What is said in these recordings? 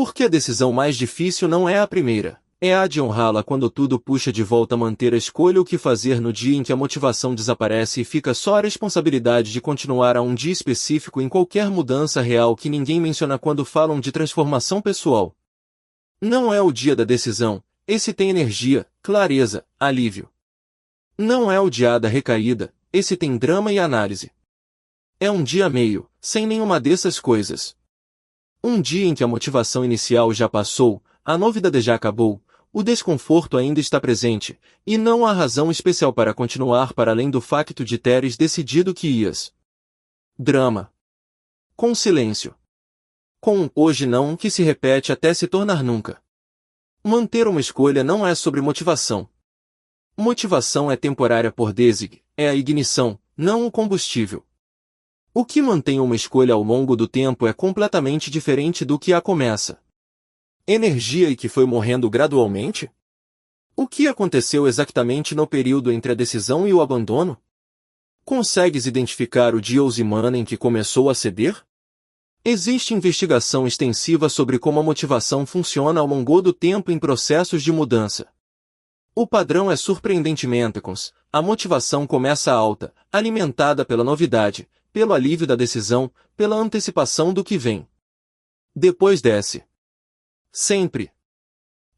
Porque a decisão mais difícil não é a primeira, é a de honrá-la quando tudo puxa de volta a manter a escolha o que fazer no dia em que a motivação desaparece e fica só a responsabilidade de continuar a um dia específico em qualquer mudança real que ninguém menciona quando falam de transformação pessoal. Não é o dia da decisão, esse tem energia, clareza, alívio. Não é o dia da recaída, esse tem drama e análise. É um dia meio, sem nenhuma dessas coisas. Um dia em que a motivação inicial já passou, a novidade já acabou, o desconforto ainda está presente, e não há razão especial para continuar para além do facto de teres decidido que ias. Drama. Com silêncio. Com um hoje não que se repete até se tornar nunca. Manter uma escolha não é sobre motivação. Motivação é temporária por desig, é a ignição, não o combustível. O que mantém uma escolha ao longo do tempo é completamente diferente do que a começa. Energia e que foi morrendo gradualmente? O que aconteceu exatamente no período entre a decisão e o abandono? Consegues identificar o dia ou semana em que começou a ceder? Existe investigação extensiva sobre como a motivação funciona ao longo do tempo em processos de mudança. O padrão é surpreendentemente cons. A motivação começa alta, alimentada pela novidade, pelo alívio da decisão, pela antecipação do que vem. Depois desce. Sempre.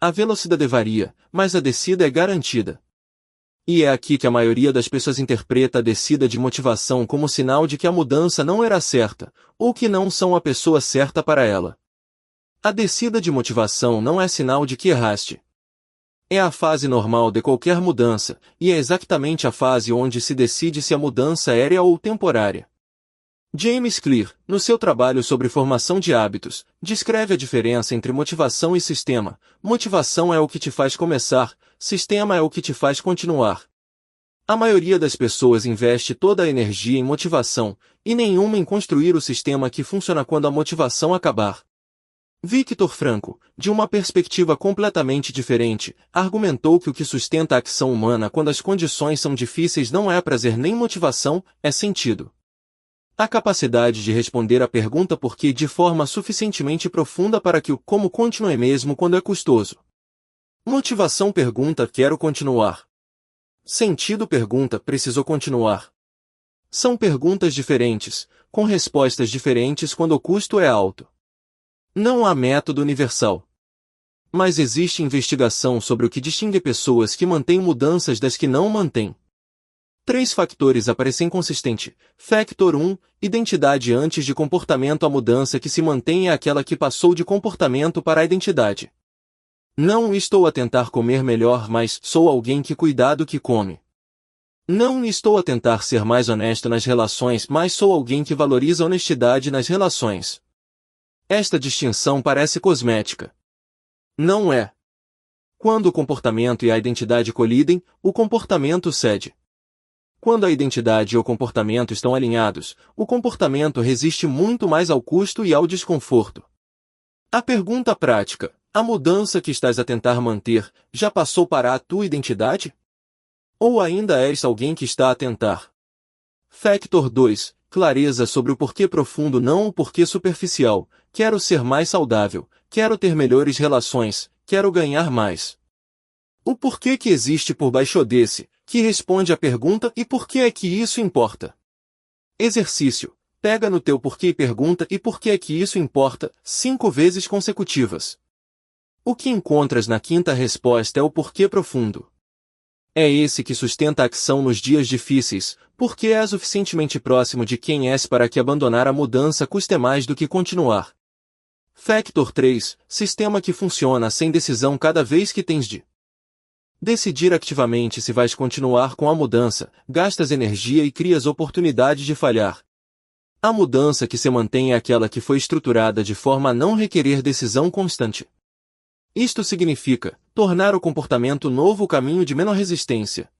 A velocidade varia, mas a descida é garantida. E é aqui que a maioria das pessoas interpreta a descida de motivação como sinal de que a mudança não era certa, ou que não são a pessoa certa para ela. A descida de motivação não é sinal de que erraste. É a fase normal de qualquer mudança, e é exatamente a fase onde se decide se a mudança é aérea ou temporária. James Clear, no seu trabalho sobre formação de hábitos, descreve a diferença entre motivação e sistema. Motivação é o que te faz começar, sistema é o que te faz continuar. A maioria das pessoas investe toda a energia em motivação, e nenhuma em construir o sistema que funciona quando a motivação acabar. Victor Frankl, de uma perspectiva completamente diferente, argumentou que o que sustenta a ação humana quando as condições são difíceis não é prazer nem motivação, é sentido. A capacidade de responder à pergunta por que de forma suficientemente profunda para que o como continue mesmo quando é custoso. Motivação pergunta quero continuar. Sentido pergunta preciso continuar. São perguntas diferentes, com respostas diferentes quando o custo é alto. Não há método universal. Mas existe investigação sobre o que distingue pessoas que mantêm mudanças das que não mantêm. 3 fatores aparecem consistente. Factor 1, identidade antes de comportamento. A mudança que se mantém é aquela que passou de comportamento para a identidade. Não estou a tentar comer melhor, mas sou alguém que cuida do que come. Não estou a tentar ser mais honesto nas relações, mas sou alguém que valoriza a honestidade nas relações. Esta distinção parece cosmética. Não é. Quando o comportamento e a identidade colidem, o comportamento cede. Quando a identidade e o comportamento estão alinhados, o comportamento resiste muito mais ao custo e ao desconforto. A pergunta prática, a mudança que estás a tentar manter, já passou para a tua identidade? Ou ainda és alguém que está a tentar? Factor 2, clareza sobre o porquê profundo não o porquê superficial. Quero ser mais saudável, quero ter melhores relações, quero ganhar mais. O porquê que existe por baixo desse, que responde à pergunta e por que é que isso importa. Exercício. Pega no teu porquê e pergunta e por que é que isso importa, 5 vezes consecutivas. O que encontras na quinta resposta é o porquê profundo. É esse que sustenta a ação nos dias difíceis, porque é suficientemente próximo de quem és para que abandonar a mudança custe mais do que continuar. Factor 3, sistema que funciona sem decisão cada vez que tens de decidir ativamente se vais continuar com a mudança, gastas energia e crias oportunidade de falhar. A mudança que se mantém é aquela que foi estruturada de forma a não requerer decisão constante. Isto significa tornar o comportamento novo o caminho de menor resistência.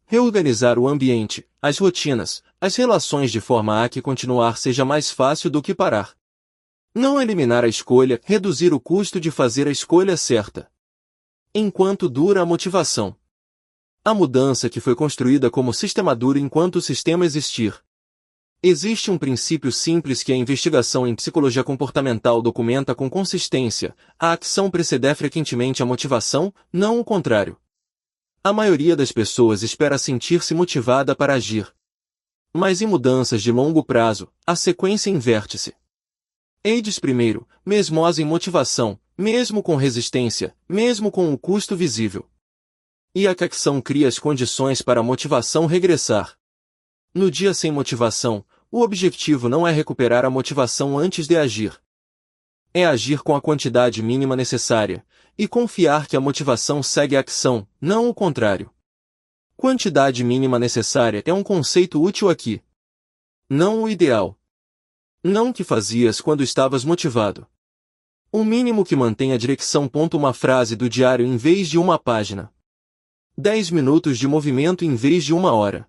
Reorganizar o ambiente, as rotinas, as relações de forma a que continuar seja mais fácil do que parar. Não eliminar a escolha, reduzir o custo de fazer a escolha certa. Enquanto dura a motivação. A mudança que foi construída como sistema dura enquanto o sistema existir. Existe um princípio simples que a investigação em psicologia comportamental documenta com consistência: a ação precede frequentemente a motivação, não o contrário. A maioria das pessoas espera sentir-se motivada para agir. Mas em mudanças de longo prazo, a sequência inverte-se. Eides primeiro, mesmose em motivação, mesmo com resistência, mesmo com o custo visível. E a ação cria as condições para a motivação regressar. No dia sem motivação, o objetivo não é recuperar a motivação antes de agir. É agir com a quantidade mínima necessária, e confiar que a motivação segue a ação, não o contrário. Quantidade mínima necessária é um conceito útil aqui. Não o ideal. Não o que fazias quando estavas motivado. O mínimo que mantém a direção. Uma frase do diário em vez de uma página. 10 minutos de movimento em vez de 1 hora.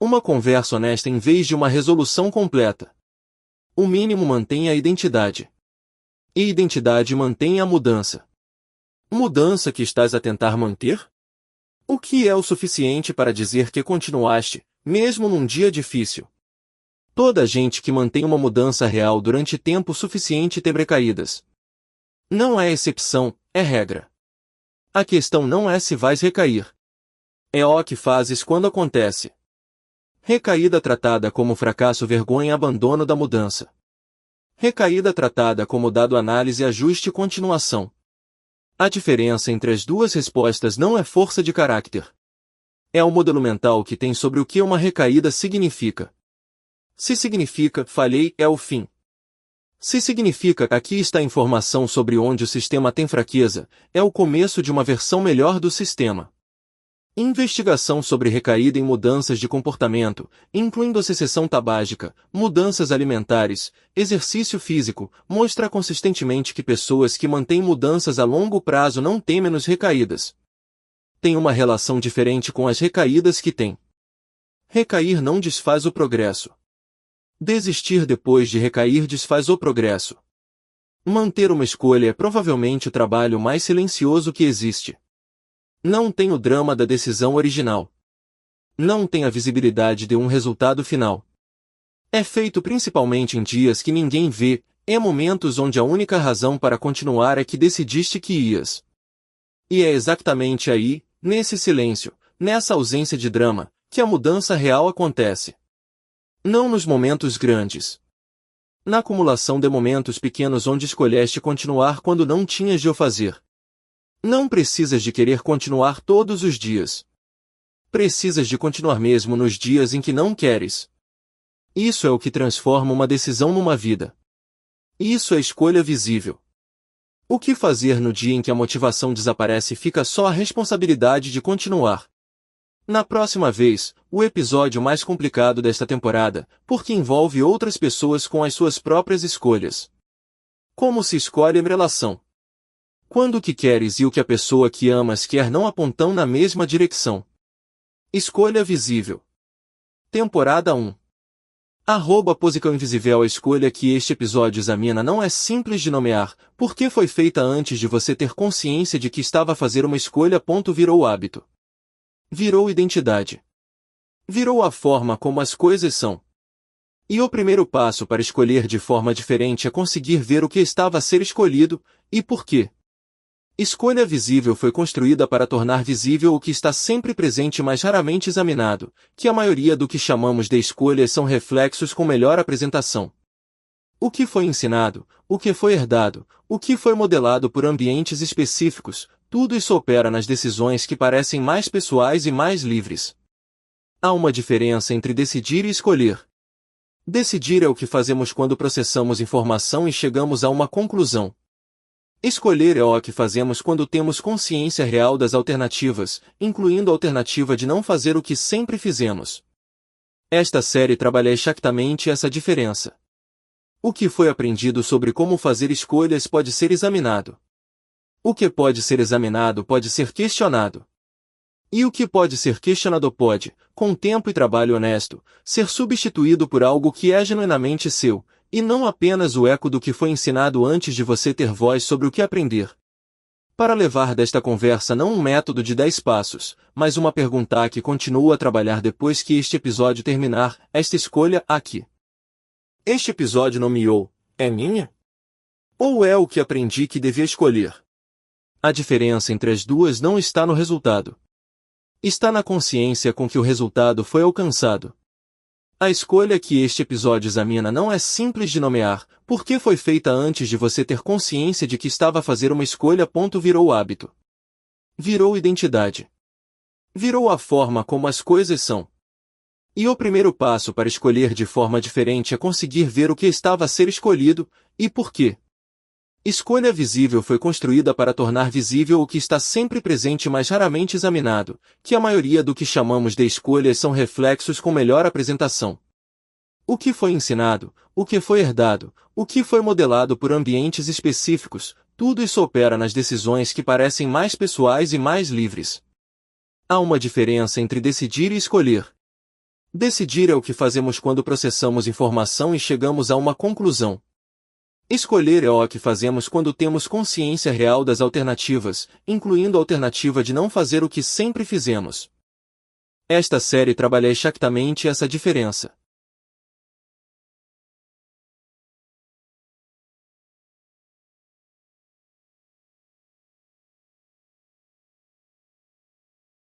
Uma conversa honesta em vez de uma resolução completa. O mínimo mantém a identidade. E identidade mantém a mudança. Mudança que estás a tentar manter? O que é o suficiente para dizer que continuaste, mesmo num dia difícil? Toda gente que mantém uma mudança real durante tempo suficiente teve recaídas. Não é exceção, é regra. A questão não é se vais recair. É o que fazes quando acontece. Recaída tratada como fracasso, vergonha, abandono da mudança. Recaída tratada como dado, análise, ajuste e continuação. A diferença entre as duas respostas não é força de caráter. É o modelo mental que tem sobre o que uma recaída significa. Se significa, falhei, é o fim. Se significa, aqui está a informação sobre onde o sistema tem fraqueza, é o começo de uma versão melhor do sistema. Investigação sobre recaída em mudanças de comportamento, incluindo a cessação tabágica, mudanças alimentares, exercício físico, mostra consistentemente que pessoas que mantêm mudanças a longo prazo não têm menos recaídas. Tem uma relação diferente com as recaídas que têm. Recair não desfaz o progresso. Desistir depois de recair desfaz o progresso. Manter uma escolha é provavelmente o trabalho mais silencioso que existe. Não tem o drama da decisão original. Não tem a visibilidade de um resultado final. É feito principalmente em dias que ninguém vê, em momentos onde a única razão para continuar é que decidiste que ias. E é exatamente aí, nesse silêncio, nessa ausência de drama, que a mudança real acontece. Não nos momentos grandes. Na acumulação de momentos pequenos onde escolheste continuar quando não tinhas de o fazer. Não precisas de querer continuar todos os dias. Precisas de continuar mesmo nos dias em que não queres. Isso é o que transforma uma decisão numa vida. Isso é escolha visível. O que fazer no dia em que a motivação desaparece? Fica só a responsabilidade de continuar. Na próxima vez, o episódio mais complicado desta temporada, porque envolve outras pessoas com as suas próprias escolhas. Como se escolhe em relação? Quando o que queres e o que a pessoa que amas quer não apontam na mesma direção. Escolha visível. Temporada 1. Posical Invisível. A escolha que este episódio examina não é simples de nomear, porque foi feita antes de você ter consciência de que estava a fazer uma escolha. Virou hábito. Virou identidade. Virou a forma como as coisas são. E o primeiro passo para escolher de forma diferente é conseguir ver o que estava a ser escolhido, e por quê. Escolha visível foi construída para tornar visível o que está sempre presente, mas raramente examinado, que a maioria do que chamamos de escolhas são reflexos com melhor apresentação. O que foi ensinado, o que foi herdado, o que foi modelado por ambientes específicos, tudo isso opera nas decisões que parecem mais pessoais e mais livres. Há uma diferença entre decidir e escolher. Decidir é o que fazemos quando processamos informação e chegamos a uma conclusão. Escolher é o que fazemos quando temos consciência real das alternativas, incluindo a alternativa de não fazer o que sempre fizemos. Esta série trabalha exatamente essa diferença. O que foi aprendido sobre como fazer escolhas pode ser examinado. O que pode ser examinado pode ser questionado. E o que pode ser questionado pode, com tempo e trabalho honesto, ser substituído por algo que é genuinamente seu, e não apenas o eco do que foi ensinado antes de você ter voz sobre o que aprender. para levar desta conversa não um método de 10 passos, mas uma pergunta que continua a trabalhar depois que este episódio terminar, esta escolha aqui. Este episódio nomeou, é minha? Ou é o que aprendi que devia escolher? A diferença entre as duas não está no resultado. Está na consciência com que o resultado foi alcançado. A escolha que este episódio examina não é simples de nomear, porque foi feita antes de você ter consciência de que estava a fazer uma escolha. Virou hábito. Virou identidade. Virou a forma como as coisas são. E o primeiro passo para escolher de forma diferente é conseguir ver o que estava a ser escolhido, e por quê. Escolha visível foi construída para tornar visível o que está sempre presente e mais raramente examinado, que a maioria do que chamamos de escolhas são reflexos com melhor apresentação. O que foi ensinado, o que foi herdado, o que foi modelado por ambientes específicos, tudo isso opera nas decisões que parecem mais pessoais e mais livres. Há uma diferença entre decidir e escolher. Decidir é o que fazemos quando processamos informação e chegamos a uma conclusão. Escolher é o que fazemos quando temos consciência real das alternativas, incluindo a alternativa de não fazer o que sempre fizemos. Esta série trabalha exatamente essa diferença.